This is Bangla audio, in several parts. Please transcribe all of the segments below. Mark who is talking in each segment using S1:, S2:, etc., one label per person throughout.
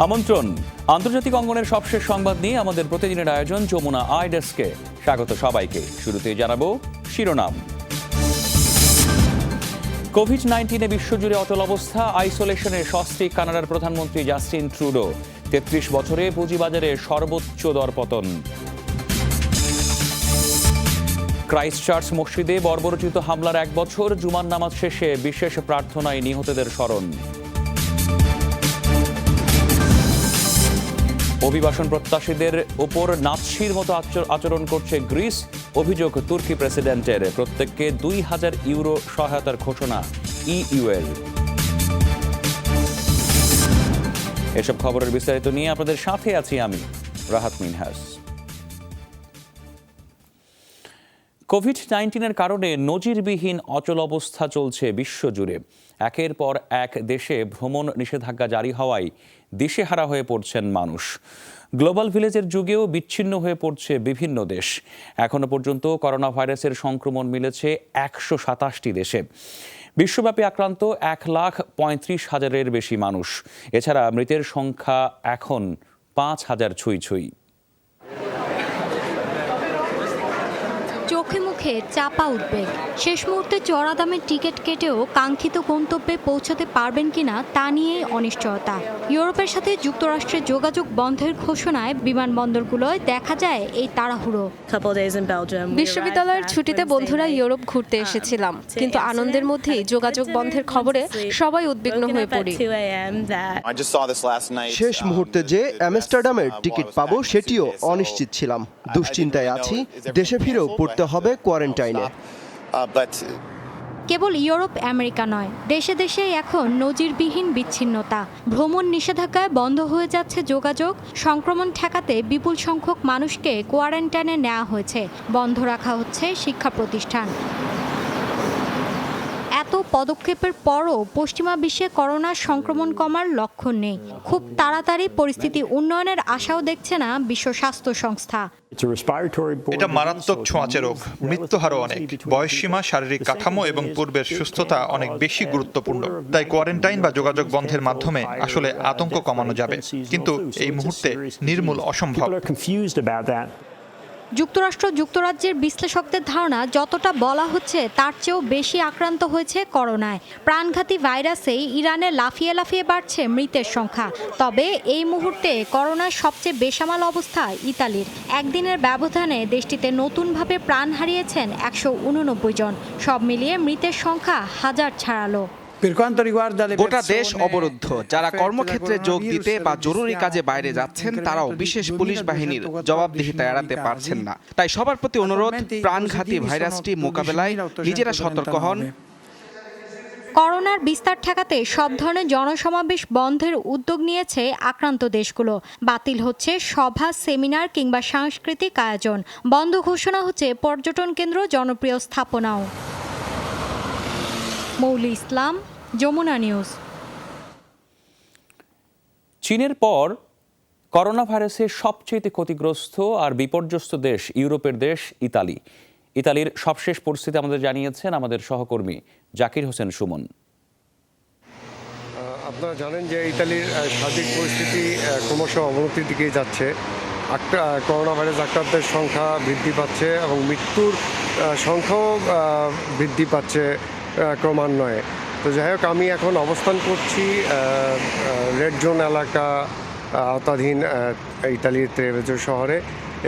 S1: আমন্ত্রণ আন্তর্জাতিক অঙ্গনের সবশেষ সংবাদ নিয়ে আমাদের প্রতিদিনের আয়োজন যমুনা আই ডেস্কে স্বাগত সবাইকে। শুরুতেই জানাবো শিরোনাম। কোভিড-19 বিশ্বজুড়ে অচল অবস্থা, আইসোলেশনে সস্ত্রীক কানাডার প্রধানমন্ত্রী জাস্টিন ট্রুডো। ৩৩ বছরে পুঁজিবাজারে সর্বোচ্চ দরপতন। ক্রাইস্টচার্চ মসজিদে বর্বরোচিত হামলার ১ বছর, জুমার নামাজ শেষে বিশেষ প্রার্থনায় নিহতদের স্মরণ। অভিবাসন প্রত্যাশীদের ওপর নাৎসির মতো আচরণ করছে গ্রিস, অভিযোগ তুর্কি প্রেসিডেন্টের। প্রত্যেককে ২,০০০ ইউরো সহায়তার ঘোষণা ইইউ-এর। এসব খবরের বিস্তারিত নিয়ে আপনাদের সাথে আছি আমি, রাহাত মিনহাস। কোভিড-19 কারণে নজিরবিহীন অচল অবস্থা চলছে বিশ্বজুড়ে। একের পর এক দেশে ভ্রমণ নিষেধাজ্ঞা জারি হওয়ায় দিশেহারা হয়ে পড়ছেন মানুষ। গ্লোবাল ভিলেজের যুগেও বিচ্ছিন্ন হয়ে পড়ছে বিভিন্ন দেশ। এখনো পর্যন্ত করোনা ভাইরাসের সংক্রমণ মিলেছে ১২৭টি দেশে। বিশ্বব্যাপী আক্রান্ত ১,৩৫,০০০-এর বেশি মানুষ। এছাড়া মৃতের সংখ্যা এখন ৫,০০০ ছুঁই।
S2: চোখে মুখে চাপা উদ্বেগ। শেষ মুহূর্তে চড়া দামের টিকিট কেটেও কাঙ্ক্ষিত গন্তব্যে পৌঁছাতে পারবেন কিনা তা নিয়েই অনিশ্চয়তা। ইউরোপের সাথে যুক্তরাষ্ট্রের যোগাযোগ বন্ধের ঘোষণায় বিমানবন্দরগুলোয় দেখা যায় এই তাড়াহুড়ো।
S3: বিশ্ববিদ্যালয়ের ছুটিতে বন্ধুরা ইউরোপ ঘুরতে এসেছিলাম, কিন্তু আনন্দের মধ্যেই যোগাযোগ বন্ধের খবরে সবাই উদ্বিগ্ন হয়ে পড়ি।
S4: শেষ মুহূর্তে যে আমস্টারডামের টিকিট পাবো সেটিও অনিশ্চিত ছিলাম। দুশ্চিন্তায় আছি, দেশে ফিরেও পড়তে হবে কোয়ারেন্টাইনে।
S2: কেবল ইউরোপ আমেরিকা নয়, দেশে দেশে এখন নজিরবিহীন বিচ্ছিন্নতা। ভ্রমণ নিষেধাজ্ঞায় বন্ধ হয়ে যাচ্ছে যোগাযোগ। সংক্রমণ ঠেকাতে বিপুল সংখ্যক মানুষকে কোয়ারেন্টাইনে নেওয়া হয়েছে। বন্ধ রাখা হচ্ছে শিক্ষা প্রতিষ্ঠান। এত পদক্ষেপের পরও পশ্চিমা বিশ্বে করোনার সংক্রমণ কমার লক্ষণ নেই। খুব তাড়াতাড়ি পরিস্থিতি উন্নয়নের আশাও দেখছে না বিশ্ব স্বাস্থ্য সংস্থা।
S5: এটা মারাত্মক ছোঁয়াচে রোগ, মৃত্যুহারও অনেক। বয়সসীমা, শারীরিক কাঠামো এবং পূর্বের সুস্থতা অনেক বেশি গুরুত্বপূর্ণ। তাই কোয়ারেন্টাইন বা যোগাযোগ বন্ধের মাধ্যমে আসলে আতঙ্ক কমানো যাবে, কিন্তু এই মুহূর্তে নির্মূল অসম্ভব।
S2: যুক্তরাজ্যের বিশ্লেষকদের ধারণা, যতটা বলা হচ্ছে তার চেয়েও বেশি আক্রান্ত হয়েছে করোনায়। প্রাণঘাতী ভাইরাসেই ইরানে লাফিয়ে লাফিয়ে বাড়ছে মৃতের সংখ্যা। তবে এই মুহূর্তে করোনার সবচেয়ে বেসামাল অবস্থা ইতালির। একদিনের ব্যবধানে দেশটিতে নতুনভাবে প্রাণ হারিয়েছেন ১৮৯ জন। সব মিলিয়ে মৃতের সংখ্যা ১,০০০ ছাড়ালো।
S6: গোটা দেশ অবরুদ্ধ। যারা কর্মক্ষেত্রে যোগ দিতে বা জরুরি কাজে বাইরে যাচ্ছেন তারাও বিশেষ পুলিশ বাহিনীর জবাবদিহিতা এড়াতে পারছেন না। তাই সবার প্রতি অনুরোধ, প্রাণঘাতী ভাইরাসটি মোকাবেলায় নিজেরা সতর্ক হন।
S2: করোনার বিস্তার ঠেকাতে সব ধরনের জনসমাবেশ বন্ধের উদ্যোগ নিয়েছে আক্রান্ত দেশগুলো। বাতিল হচ্ছে সভা, সেমিনার কিংবা সাংস্কৃতিক আয়োজন। বন্ধ ঘোষণা হচ্ছে পর্যটন কেন্দ্র, জনপ্রিয় স্থাপনাও। মৌলি ইসলাম, যমুনা নিউজ।
S1: চীনের পর করোনা ভাইরাসের সবচেয়ে ক্ষতিগ্রস্ত আর বিপর্যস্ত দেশ ইউরোপের দেশ ইতালি। ইতালির সবশেষ পরিস্থিতি আমাদের জানিয়েছেন আমাদের সহকর্মী জাকির হোসেন সুমন।
S7: আপনারা জানেন যে ইতালির সার্বিক পরিস্থিতি ক্রমশ অবনতির দিকে যাচ্ছে। করোনা ভাইরাস আক্রান্তের সংখ্যা বৃদ্ধি পাচ্ছে এবং মৃত্যুর সংখ্যাও বৃদ্ধি পাচ্ছে ক্রমান্বয়ে। তো যাই হোক, আমি এখন অবস্থান করছি রেড জোন এলাকা আওতাধীন ইতালির ত্রেভেজো শহরে।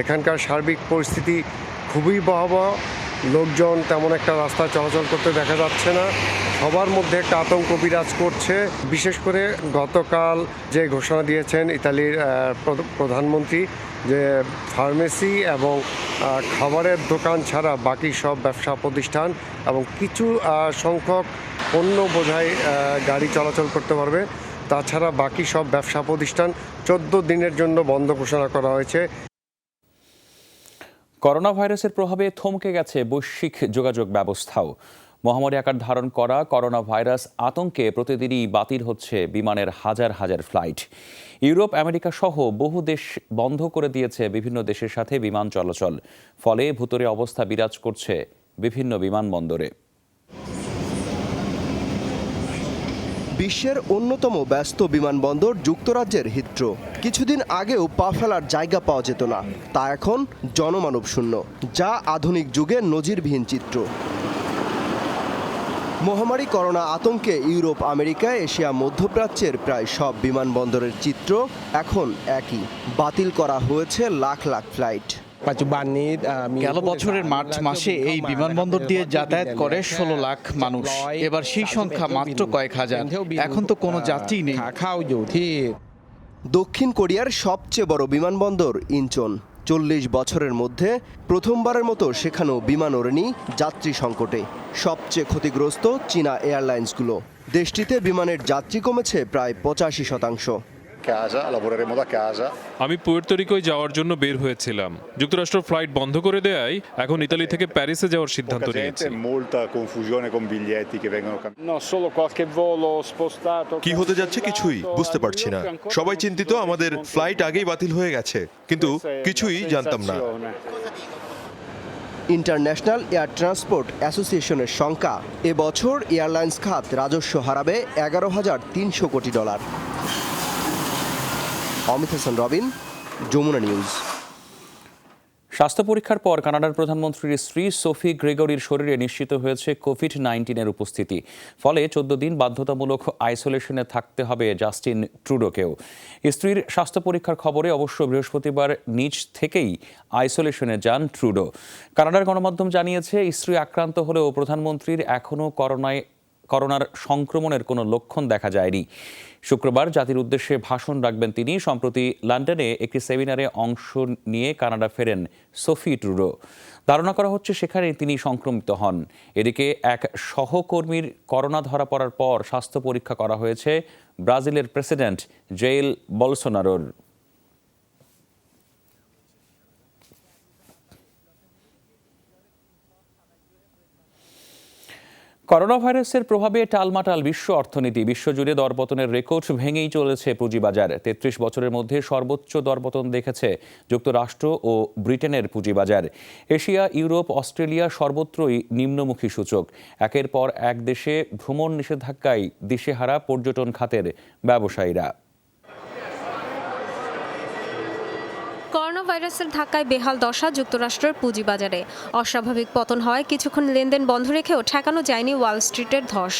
S7: এখানকার সার্বিক পরিস্থিতি খুবই ভয়াবহ। লোকজন তেমন একটা রাস্তায় চলাচল করতে দেখা যাচ্ছে না। সবার মধ্যে একটা আতঙ্ক বিরাজ করছে। বিশেষ করে গতকাল যে ঘোষণা দিয়েছেন ইতালির প্রধানমন্ত্রী, যে ফার্মেসি এবং খাবারের দোকান ছাড়া বাকি সব ব্যবসা প্রতিষ্ঠান এবং কিছু সংখ্যক পণ্য বোঝাই গাড়ি চলাচল করতে পারবে। তাছাড়া বাকি সব ব্যবসা প্রতিষ্ঠান 14 দিনের জন্য বন্ধ ঘোষণা করা হয়েছে।
S1: করোনা ভাইরাসের প্রভাবে থমকে গেছে বৈশ্বিক যোগাযোগ ব্যবস্থাও। মহামারী আকার ধারণ করা করোনা ভাইরাস আতঙ্কে প্রতিদিনই বাতিল হচ্ছে বিমানের হাজার হাজার ফ্লাইট। ইউরোপ, আমেরিকা সহ বহু দেশ বন্ধ করে দিয়েছে বিভিন্ন দেশের সাথে বিমান চলাচল। ফলে ভুতুড়ে অবস্থা বিরাজ করছে বিভিন্ন বিমানবন্দরে।
S4: বিশ্বের অন্যতম ব্যস্ত বিমানবন্দর যুক্তরাজ্যের হিথ্রো। কিছুদিন আগেও পা ফেলার জায়গা পাওয়া যেত না, তা এখন জনমানব শূন্য, যা আধুনিক যুগে নজিরবিহীন চিত্র। মহামারী করোনা আতঙ্কে ইউরোপ, আমেরিকা, এশিয়া, মধ্যপ্রাচ্যের প্রায় সব বিমানবন্দরের চিত্র এখন একই। বাতিল করা হয়েছে লাখ লাখ ফ্লাইট।
S8: গেল বছরের মার্চ মাসে এই বিমানবন্দর দিয়ে যাতায়াত করে 16 লাখ মানুষ। এবার সেই সংখ্যা মাত্র কয়েক হাজার। এখন তো কোনো যাত্রী নেই।
S4: দক্ষিণ কোরিয়ার সবচেয়ে বড় বিমানবন্দর ইনচন 40 বছরের মধ্যে প্রথমবারের মতো সেখানেও বিমান ওড়েনি যাত্রী সংকটে। সবচেয়ে ক্ষতিগ্রস্ত চীনা এয়ারলাইন্সগুলো। দেশটিতে বিমানের যাত্রী কমেছে প্রায় 85%।
S9: আমি পুয়ের্তো রিকোয় যাওয়ার জন্য বের হয়েছিলাম। যুক্তরাষ্ট্র ফ্লাইট বন্ধ করে দেয়ায় এখন ইতালি থেকে প্যারিসে যাওয়ার সিদ্ধান্ত নিয়েছি।
S10: কি হতে যাচ্ছে কিছুই বুঝতে পারছি না। সবাই চিন্তিত আমাদের ফ্লাইট আগেই বাতিল হয়ে গেছে, কিন্তু কিছুই জানতাম না।
S4: ইন্টারন্যাশনাল এয়ার ট্রান্সপোর্ট অ্যাসোসিয়েশনের শঙ্কা, এবছর এয়ারলাইন্স খাত রাজস্ব হারাবে $11,300 কোটি। অমিত হাসান রবিন, যমুনা নিউজ।
S1: স্বাস্থ্য পরীক্ষার পর কানাডার প্রধানমন্ত্রীর স্ত্রী সোফি গ্রেগরির শরীরে নিশ্চিত হয়েছে কোভিড-19 উপস্থিতি। ফলে 14 দিন বাধ্যতামূলক আইসোলেশনে থাকতে হবে জাস্টিন ট্রুডোকেও। স্ত্রীর স্বাস্থ্য পরীক্ষার খবরে অবশ্য বৃহস্পতিবার নিজ থেকেই আইসোলেশনে যান ট্রুডো। কানাডার গণমাধ্যম জানিয়েছে, স্ত্রী আক্রান্ত হলেও প্রধানমন্ত্রীর এখনও করোনার সংক্রমণের কোনো লক্ষণ দেখা যায়নি। শুক্রবার জাতির উদ্দেশ্যে ভাষণ রাখবেন তিনি। সম্প্রতি লন্ডনে একটি সেমিনারে অংশ নিয়ে কানাডা ফেরেন সোফি ট্রুডো। ধারণা করা হচ্ছে সেখানে তিনি সংক্রমিত হন। এদিকে এক সহকর্মীর করোনা ধরা পড়ার পর স্বাস্থ্য পরীক্ষা করা হয়েছে ব্রাজিলের প্রেসিডেন্ট জেইল বলসোনারোর। করোনা ভাইরাসের প্রভাবে টালমাটাল বিশ্ব অর্থনীতি। বিশ্বজুড়ে দরপতনের রেকর্ড ভেঙেই চলেছে পুঁজিবাজার। 33 বছরের মধ্যে সর্বোচ্চ দরপতন দেখেছে যুক্তরাষ্ট্র ও ব্রিটেনের পুঁজিবাজার। এশিয়া, ইউরোপ, অস্ট্রেলিয়া সর্বত্রই নিম্নমুখী সূচক। একের পর এক দেশে ভ্রমণ নিষেধাজ্ঞায় দিশেহারা পর্যটন খাতের ব্যবসায়ীরা।
S3: করোনা ভাইরাসের ধাক্কায় বেহাল দশা যুক্তরাষ্ট্রের পুঁজিবাজারে। অস্বাভাবিক পতন হয় কিছুক্ষণ লেনদেন বন্ধ রেখেও ঠেকানো যায়নি ওয়াল স্ট্রিটের ধস।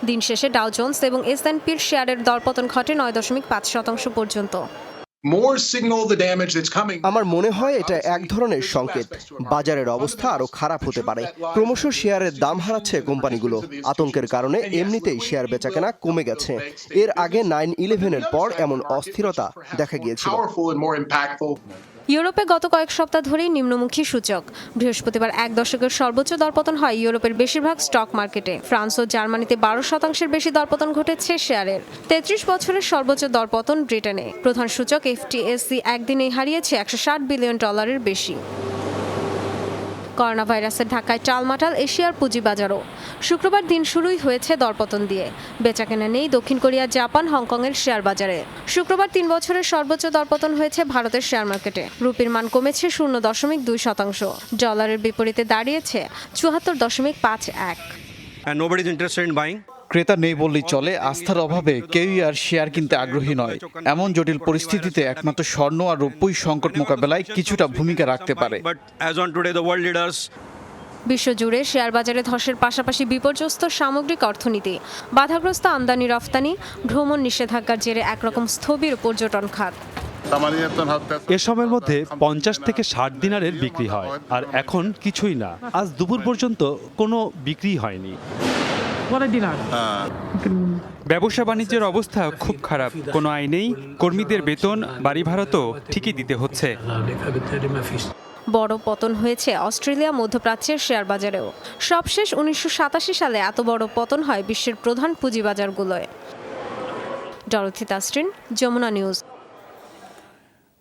S3: দিন শেষে ডাও জোন্স এবং S&Pর শেয়ারের দরপতন ঘটে 9.5% পর্যন্ত।
S4: আমার মনে হয় এটা এক ধরনের সংকেত। বাজারের অবস্থা আরো খারাপ হতে পারে। ক্রমশ শেয়ারের দাম হারাচ্ছে কোম্পানিগুলো। আতঙ্কের কারণে এমনিতেই শেয়ার বেচাকেনা কমে গেছে। এর আগে 9/11-এর পর এমন অস্থিরতা দেখা গিয়েছিল।
S3: ইউরোপে গত কয়েক সপ্তাহ ধরেই নিম্নমুখী সূচক। বৃহস্পতিবার 1 দশকের সর্বোচ্চ দরপতন হয় ইউরোপের বেশিরভাগ স্টক মার্কেটে। ফ্রান্স ও জার্মানিতে 12% বেশি দরপতন ঘটেছে শেয়ারের। 33 বছরের সর্বোচ্চ দরপতন ব্রিটেনে। প্রধান সূচক FTSE একদিনেই হারিয়েছে $160 বিলিয়ন বেশি। করোনা ভাইরাসের ধাক্কায় টালমাটাল এশিয়ার পুঁজিবাজারও। শুক্রবার দিন শুরুই হয়েছে দরপতন দিয়ে। বেচাকেনা নেই দক্ষিণ কোরিয়া, জাপান, হংকংয়ের শেয়ার বাজারে। শুক্রবার 3 বছরের সর্বোচ্চ দরপতন হয়েছে ভারতের শেয়ার মার্কেটে। রুপির মান কমেছে 0.2%। ডলারের বিপরীতে দাঁড়িয়েছে 74.51।
S8: ক্রেতা নেই বললেই চলে। আস্থার অভাবে কেউই আর শেয়ার কিনতে আগ্রহী নয়। এমন জটিল পরিস্থিতিতে একমাত্র স্বর্ণ আর রৌপ্যই সংকট মোকাবেলায় কিছুটা ভূমিকা রাখতে পারে।
S3: বিশ্বজুড়ে শেয়ার বাজারে ধসের পাশাপাশি বিপর্যস্ত সামগ্রিক অর্থনীতি, বাধাগ্রস্ত আমদানি রফতানি, ভ্রমণ নিষেধাজ্ঞার জেরে একরকম স্থবির পর্যটন খাত।
S11: এ সময়ের মধ্যে 50 থেকে 60 দিনারের বিক্রি হয়, আর এখন কিছুই না। আজ দুপুর পর্যন্ত কোনো বিক্রি হয়নি।
S12: ব্যবসা বাণিজ্যের অবস্থা খুব খারাপ। কোনো আয় নেই, কর্মীদের বেতন, বাড়ি ভাড়া তো ঠিকই দিতে হচ্ছে।
S3: বড় পতন হয়েছে অস্ট্রেলিয়া, মধ্যপ্রাচ্যের শেয়ার বাজারেও। সবশেষ 1987 সালে এত বড় পতন হয় বিশ্বের প্রধান পুঁজিবাজারগুলোয়। Dorothy Tasrin, Jamuna News.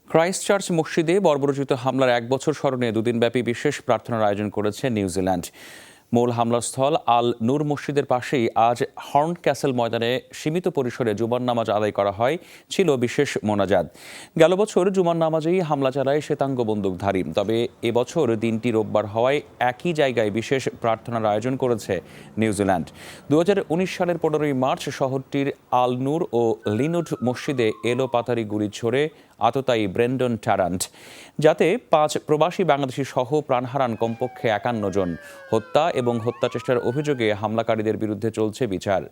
S1: Christchurch মসজিদে বর্বরোচিত হামলার 1 বছর স্মরণে 2 দিনব্যাপী বিশেষ প্রার্থনার আয়োজন করেছে নিউজিল্যান্ড। মূল হামলাস্থল আল নূর মসজিদের পাশেই আজ হর্ন ক্যাসেল ময়দানে সীমিত পরিসরে জুমার নামাজ আদায় করা হয়, ছিল বিশেষ মোনাজাত। গেল বছর জুমার নামাজেই হামলা চালায় শ্বেতাঙ্গ বন্দুকধারী। তবে এবছর দিনটি রোববার হওয়ায় একই জায়গায় বিশেষ প্রার্থনার আয়োজন করেছে নিউজিল্যান্ড। 2019 সালের 15ই মার্চ শহরটির আল নূর ও লিনুড মসজিদে এলো পাতারি গুলি ছোড়ে আততায়ী ব্রেন্ডন ট্যারান্ট, যাতে 5 প্রবাসী বাংলাদেশি সহ প্রাণ হারান কমপক্ষে 51 জন। হত্যা এবং হত্যাচেষ্টার অভিযোগে হামলাকারীদের বিরুদ্ধে চলছে বিচার।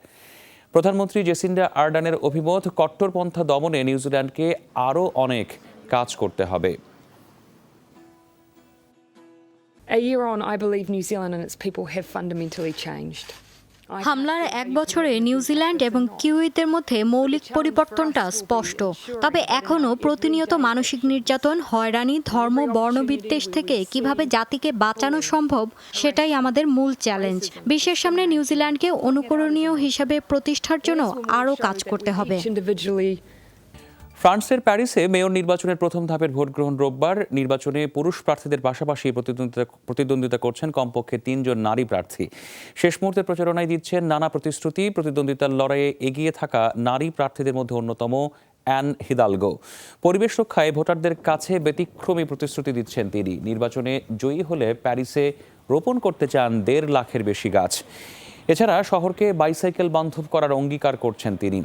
S1: প্রধানমন্ত্রী জেসিন্ডা আর্ডানের অভিমত, কট্টরপন্থা দমনে নিউজিল্যান্ডকে আরও অনেক কাজ করতে হবে।
S13: A year on, I believe New Zealand and its people have fundamentally changed.
S2: হামলার 1 বছরে নিউজিল্যান্ড এবং কিউইদের মধ্যে মৌলিক পরিবর্তনটা স্পষ্ট। তবে এখনও প্রতিনিয়ত মানসিক নির্যাতন, হয়রানি, ধর্ম, বর্ণবিদ্বেষ থেকে কিভাবে জাতিকে বাঁচানো সম্ভব, সেটাই আমাদের মূল চ্যালেঞ্জ। বিশ্বের সামনে নিউজিল্যান্ডকে অনুকরণীয় হিসাবে প্রতিষ্ঠার জন্য আরও কাজ করতে হবে।
S1: ফ্রান্সের প্যারিসে মেয়র নির্বাচনের প্রথম ধাপের ভোট গ্রহণ রোববার। নির্বাচনে পুরুষ প্রার্থীদের পাশাপাশি প্রতিদ্বন্দ্বিতা করছেন কমপক্ষে 3 জন নারী প্রার্থী। শেষ মুহূর্তে প্রচারণায় দিচ্ছেন নানা প্রতিশ্রুতি। প্রতিদ্বন্দ্বিতার লড়াইয়ে এগিয়ে থাকা নারী প্রার্থীদের মধ্যে অন্যতম অ্যান হিদালগো। পরিবেশ রক্ষায় ভোটারদের কাছে ব্যতিক্রমী প্রতিশ্রুতি দিচ্ছেন তিনি। নির্বাচনে জয়ী হলে প্যারিসে রোপণ করতে চান 1.5 লাখের বেশি গাছ। এছাড়া শহরকে বাইসাইকেল বান্ধব করার অঙ্গীকার করছেন তিনি।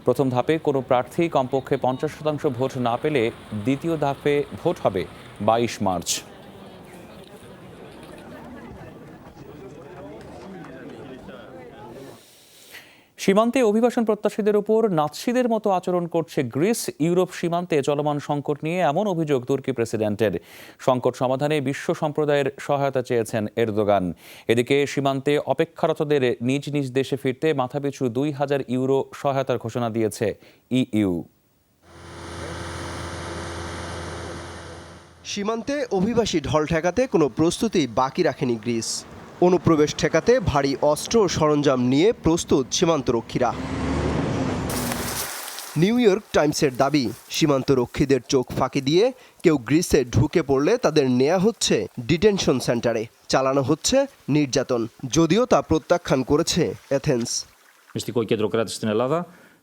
S1: প্রথম ধাপে কোনো প্রার্থী কমপক্ষে 50% ভোট না পেলে দ্বিতীয় ধাপে ভোট হবে 22 মার্চ। সীমান্তে অভিবাসন প্রত্যাশীদের উপর নাৎসিদের মতো আচরণ করছে গ্রিস। ইউরোপ সীমান্তে চলমান সংকট নিয়ে এমন অভিযোগ তুর্কি প্রেসিডেন্টের। সংকট সমাধানে বিশ্ব সম্প্রদায়ের সহায়তা চেয়েছেন এরদোগান। এদিকে সীমান্তে অপেক্ষারতদের নিজ নিজ দেশে ফিরতে মাথাপিছু 2000 ইউরো সহায়তার ঘোষণা দিয়েছে ইইউ।
S4: সীমান্তে অভিবাসী ঢল ঠেকাতে কোনো প্রস্তুতি বাকি রাখেনি গ্রিস। অনুপ্রবেশ ঠেকাতে ভারী অস্ত্র ও সরঞ্জাম নিয়ে প্রস্তুত সীমান্তরক্ষীরা। নিউ ইয়র্ক টাইমসের দাবি, সীমান্তরক্ষীদের চোখ ফাঁকি দিয়ে কেউ গ্রিসে ঢুকে পড়লে তাদের নেওয়া হচ্ছে ডিটেনশন সেন্টারে, চালানো হচ্ছে নির্যাতন। যদিও তা প্রত্যাখ্যান করেছে এথেন্স।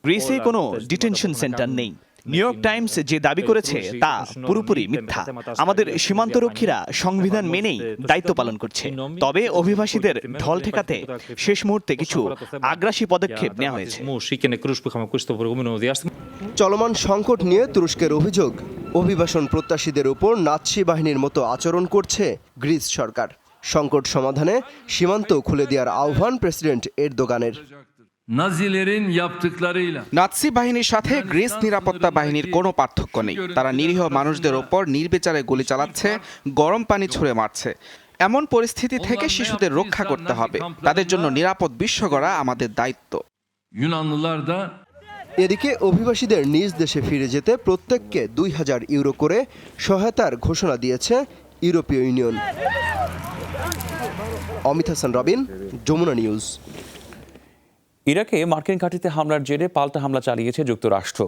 S14: গ্রিসে কোনো ডিটেনশন সেন্টার নেই। নিউ ইয়র্ক টাইমস যে দাবি করেছে তা পুরোপুরি মিথ্যা। আমাদের সীমান্তরক্ষীরা সংবিধান মেনেই দায়িত্ব পালন করছে। তবে অভিবাসীদের ঢল ঠেকাতে শেষ মুহূর্তে কিছু আগ্রাসী পদক্ষেপ নেওয়া হয়েছে।
S4: চলমান সংকট নিয়ে তুরস্কের অভিযোগ, অভিবাসন প্রত্যাশীদের উপর নাৎসি বাহিনীর মতো আচরণ করছে গ্রিস সরকার। সংকট সমাধানে সীমান্ত খুলে দেওয়ার আহ্বান প্রেসিডেন্ট এরদোগানের।
S6: নাৎসি বাহিনীর সাথে গ্রিস নিরাপত্তা বাহিনীর কোনো পার্থক্য নেই। তারা নিরীহ মানুষদের ওপর নির্বিচারে গুলি চালাচ্ছে, গরম পানি ছুঁড়ে মারছে। এমন পরিস্থিতি থেকে শিশুদের রক্ষা করতে হবে। তাদের জন্য নিরাপদ বিশ্ব গড়া আমাদের দায়িত্ব।
S4: এদিকে অভিবাসীদের নিজ দেশে ফিরে যেতে প্রত্যেককে 2000 ইউরো করে সহায়তার ঘোষণা দিয়েছে ইউরোপীয় ইউনিয়ন। অমিত হাসান রবিন, যমুনা নিউজ।
S1: ইরাকে মার্কিন ঘাঁটিতে হামলার জেরে পাল্টা হামলা চালিয়েছে যুক্তরাষ্ট্র।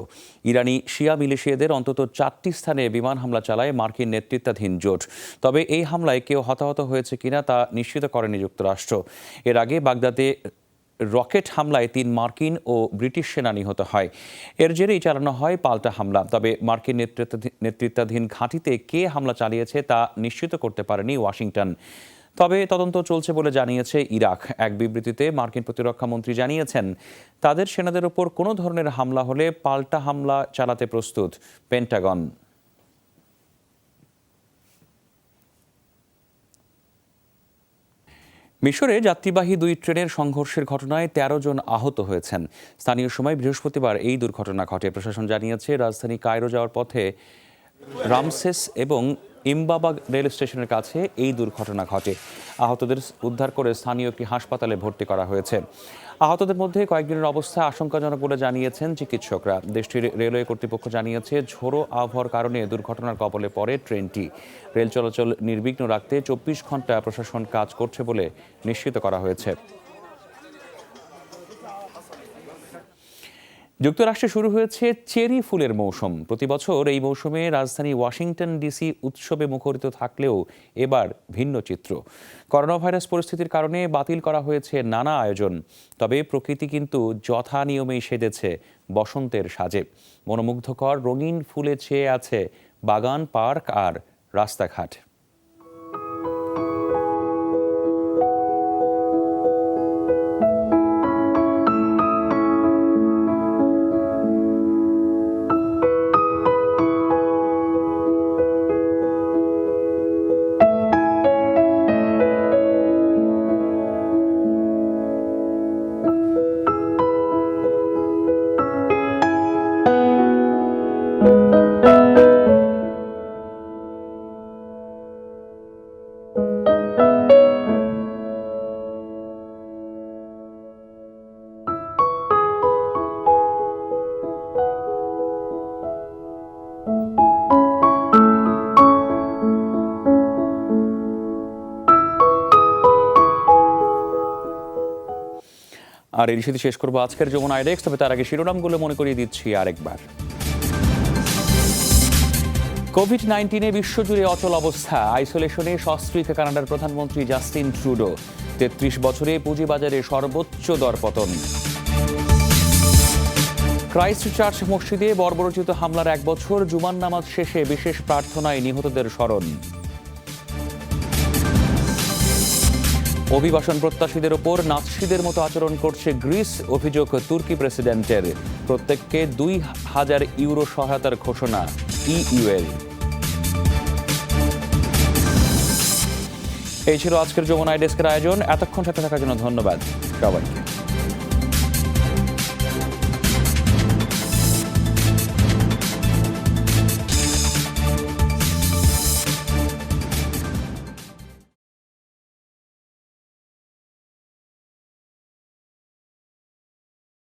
S1: ইরানি শিয়া মিলিশিয়াদের অন্তত 4টি স্থানে বিমান হামলা চালায় মার্কিন নেতৃত্বাধীন জোট। তবে এই হামলায় কেউ হতাহত হয়েছে কিনা তা নিশ্চিত করেনি যুক্তরাষ্ট্র। এর আগে বাগদাদে রকেট হামলায় 3 মার্কিন ও ব্রিটিশ সেনা নিহত হয়। এর জেরেই চালানো হয় পাল্টা হামলা। তবে মার্কিন নেতৃত্বাধীন ঘাঁটিতে কে হামলা চালিয়েছে তা নিশ্চিত করতে পারেনি ওয়াশিংটন। তবে তদন্ত চলছে বলে জানিয়েছে ইরাক। এক বিবৃতিতে মার্কিন প্রতিরক্ষা মন্ত্রী জানিয়েছেন, তাদের সেনাদের ওপর কোনো ধরনের হামলা হলে পাল্টা হামলা চালাতে প্রস্তুত পেন্টাগন। মিশরে যাত্রীবাহী 2 ট্রেনের সংঘর্ষের ঘটনায় 13 জন আহত হয়েছেন। স্থানীয় সময় বৃহস্পতিবার এই দুর্ঘটনা ঘটে। প্রশাসন জানিয়েছে, রাজধানী কায়রো যাওয়ার পথে রামসেস এবং ইমবাবা রেল স্টেশনের কাছে এই দুর্ঘটনা ঘটে। আহতদের উদ্ধার করে স্থানীয় একটি হাসপাতালে ভর্তি করা হয়েছে। আহতদের মধ্যে কয়েকজনের অবস্থা আশঙ্কাজনক বলে জানিয়েছেন চিকিৎসকরা। দেশটির রেলওয়ে কর্তৃপক্ষ জানিয়েছে, ঝোড়ো আবহাওয়ার কারণে দুর্ঘটনার কবলে পড়ে ট্রেনটি। রেল চলাচল নির্বিঘ্ন রাখতে 24 ঘন্টা প্রশাসন কাজ করছে বলে নিশ্চিত করা হয়েছে। যুক্তরাষ্ট্রে শুরু হয়েছে চেরি ফুলের মৌসুম। প্রতি বছর এই মৌসুমে রাজধানী ওয়াশিংটন ডিসি উৎসবে মুখরিত থাকলেও এবার ভিন্ন চিত্র। করোনা ভাইরাস পরিস্থিতির কারণে বাতিল করা হয়েছে নানা আয়োজন, তবে প্রকৃতি কিন্তু যথা নিয়মেই সেজেছে বসন্তের সাজে। মনোমুগ্ধকর রঙিন ফুলে ছেয়ে আছে বাগান, পার্ক আর রাস্তাঘাট। আর এর সাথে শেষ করবো আজকের যমুনা আইডেক্স। তবে তার আগে শিরোনামগুলো মনে করিয়ে দিচ্ছি আরেকবার। কোভিড-19 বিশ্বজুড়ে অচল অবস্থা, আইসোলেশনে সস্ত্রীক কানাডার প্রধানমন্ত্রী জাস্টিন ট্রুডো। ৩৩ বছরে পুঁজিবাজারে সর্বোচ্চ দরপতন। ক্রাইস্ট চার্চ মসজিদে বর্বরোচিত হামলার 1 বছর, জুমার নামাজ শেষে বিশেষ প্রার্থনায় নিহতদের স্মরণ। অভিবাসন প্রত্যাশীদের ওপর নাৎসিদের মতো আচরণ করছে গ্রিস, অভিযোগ তুর্কি প্রেসিডেন্টের। প্রত্যেককে ২,০০০ ইউরো সহায়তার ঘোষণা ইইউ-এর। এই ছিল আজকের যমুনা আইডেস্কের আয়োজন। এতক্ষণ সাথে থাকার জন্য ধন্যবাদ সবাইকে।